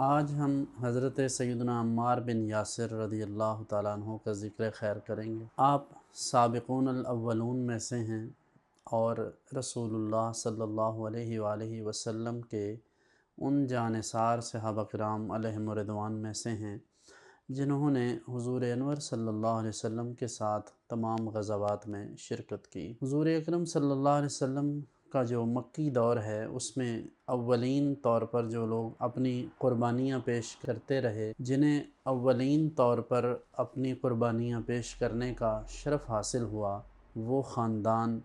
آج ہم حضرت سیدنا عمار بن یاسر رضی اللہ تعالیٰ عنہ کا ذکر خیر کریں گے۔ آپ سابقون الاولون میں سے ہیں اور رسول اللہ صلی اللہ علیہ وآلہ وسلم کے ان جانثار صحابہ کرام علیہم رضوان میں سے ہیں جنہوں نے حضور انور صلی اللہ علیہ وسلم کے ساتھ تمام غزوات میں شرکت کی۔ حضور اکرم صلی اللہ علیہ وسلم کا جو مکی دور ہے اس میں اولین طور پر جو لوگ اپنی قربانیاں پیش کرتے رہے، جنہیں اولین طور پر اپنی قربانیاں پیش کرنے کا شرف حاصل ہوا، وہ خاندان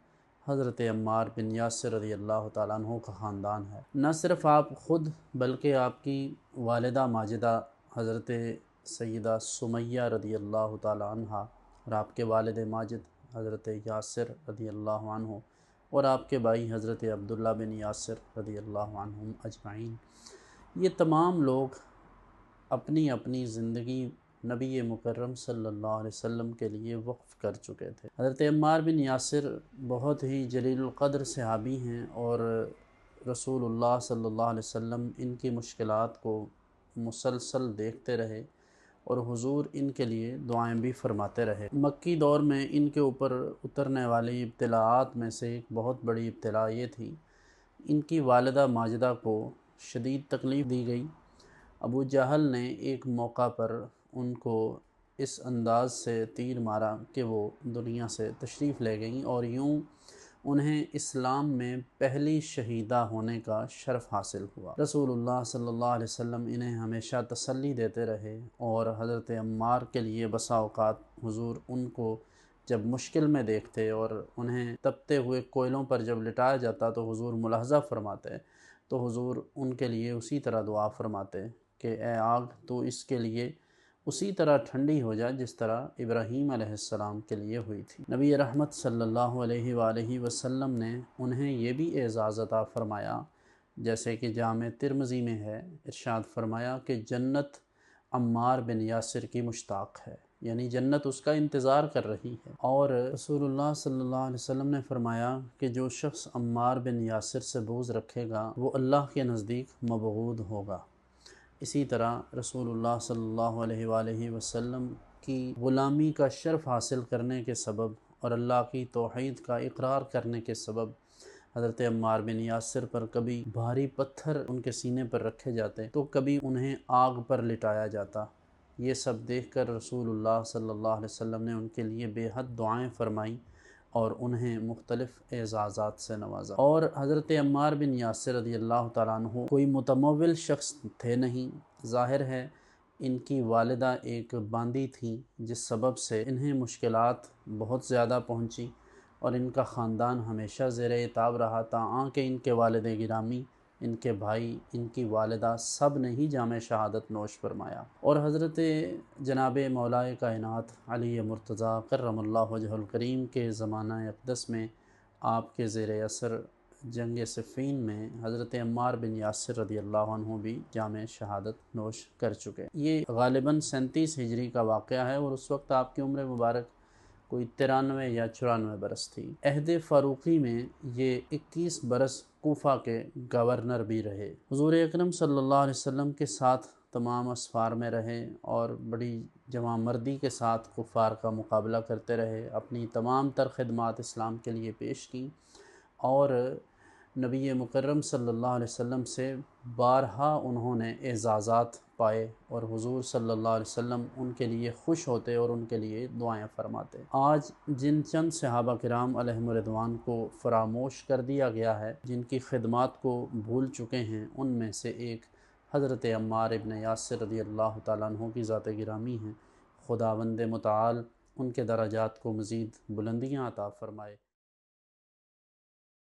حضرت عمار بن یاسر رضی اللہ تعالیٰ عنہ کا خاندان ہے۔ نہ صرف آپ خود بلکہ آپ کی والدہ ماجدہ حضرت سیدہ سمیہ رضی اللہ تعالیٰ عنہ اور آپ کے والد ماجد حضرت یاسر رضی اللہ عنہ اور آپ کے بھائی حضرت عبداللہ بن یاسر رضی اللہ عنہم اجمعین، یہ تمام لوگ اپنی اپنی زندگی نبی مکرم صلی اللہ علیہ وسلم کے لیے وقف کر چکے تھے۔ حضرت عمار بن یاسر بہت ہی جلیل القدر صحابی ہیں اور رسول اللہ صلی اللہ علیہ وسلم ان کی مشکلات کو مسلسل دیکھتے رہے اور حضور ان کے لیے دعائیں بھی فرماتے رہے۔ مکی دور میں ان کے اوپر اترنے والی ابتلاءات میں سے ایک بہت بڑی ابتلاء یہ تھی، ان کی والدہ ماجدہ کو شدید تکلیف دی گئی۔ ابو جہل نے ایک موقع پر ان کو اس انداز سے تیر مارا کہ وہ دنیا سے تشریف لے گئیں اور یوں انہیں اسلام میں پہلی شہیدہ ہونے کا شرف حاصل ہوا۔ رسول اللہ صلی اللہ علیہ وسلم انہیں ہمیشہ تسلی دیتے رہے اور حضرت عمار کے لیے بسا اوقات حضور ان کو جب مشکل میں دیکھتے اور انہیں تپتے ہوئے کوئلوں پر جب لٹایا جاتا تو حضور ملاحظہ فرماتے تو حضور ان کے لیے اسی طرح دعا فرماتے کہ اے آگ تو اس کے لیے اسی طرح ٹھنڈی ہو جائے جس طرح ابراہیم علیہ السلام کے لیے ہوئی تھی۔ نبی رحمت صلی اللہ علیہ وآلہ وسلم نے انہیں یہ بھی اعزاز عطا فرمایا، جیسے کہ جامع ترمذی میں ہے، ارشاد فرمایا کہ جنت عمار بن یاسر کی مشتاق ہے، یعنی جنت اس کا انتظار کر رہی ہے۔ اور رسول اللہ صلی اللہ علیہ وسلم نے فرمایا کہ جو شخص عمار بن یاسر سے بغض رکھے گا وہ اللہ کے نزدیک مبغوض ہوگا۔ اسی طرح رسول اللہ صلی اللہ علیہ وآلہ وسلم کی غلامی کا شرف حاصل کرنے کے سبب اور اللہ کی توحید کا اقرار کرنے کے سبب حضرت عمار بن یاسر پر کبھی بھاری پتھر ان کے سینے پر رکھے جاتے تو کبھی انہیں آگ پر لٹایا جاتا۔ یہ سب دیکھ کر رسول اللہ صلی اللہ علیہ وسلم نے ان کے لیے بے حد دعائیں فرمائیں اور انہیں مختلف اعزازات سے نوازا۔ اور حضرت عمار بن یاسر رضی اللہ تعالیٰ عنہ کوئی متمول شخص تھے نہیں، ظاہر ہے ان کی والدہ ایک باندی تھیں جس سبب سے انہیں مشکلات بہت زیادہ پہنچی اور ان کا خاندان ہمیشہ زیر عتاب رہا تاں کہ ان کے والد گرامی، ان کے بھائی، ان کی والدہ سب نے ہی جام شہادت نوش فرمایا۔ اور حضرت جناب مولائے کائنات علی مرتضیٰ کرم اللہ وجہہ الکریم کے زمانہ اقدس میں آپ کے زیر اثر جنگ صفین میں حضرت عمار بن یاسر رضی اللہ عنہ بھی جام شہادت نوش کر چکے۔ یہ غالباً 37 ہجری کا واقعہ ہے اور اس وقت آپ کی عمر مبارک کوئی 93 یا 94 برس تھی۔ عہد فاروقی میں یہ 21 برس کوفہ کے گورنر بھی رہے۔ حضور اکرم صلی اللہ علیہ وسلم کے ساتھ تمام اسفار میں رہے اور بڑی جوان مردی کے ساتھ کفار کا مقابلہ کرتے رہے، اپنی تمام تر خدمات اسلام کے لیے پیش کیں اور نبی مکرم صلی اللہ علیہ وسلم سے بارہا انہوں نے اعزازات پائے اور حضور صلی اللہ علیہ وسلم ان کے لیے خوش ہوتے اور ان کے لیے دعائیں فرماتے۔ آج جن چند صحابہ کرام علیہم رضوان کو فراموش کر دیا گیا ہے، جن کی خدمات کو بھول چکے ہیں، ان میں سے ایک حضرت عمار ابن یاسر رضی اللہ تعالیٰ عنہ کی ذات گرامی ہیں۔ خداوند متعال ان کے درجات کو مزید بلندیاں عطا فرمائے۔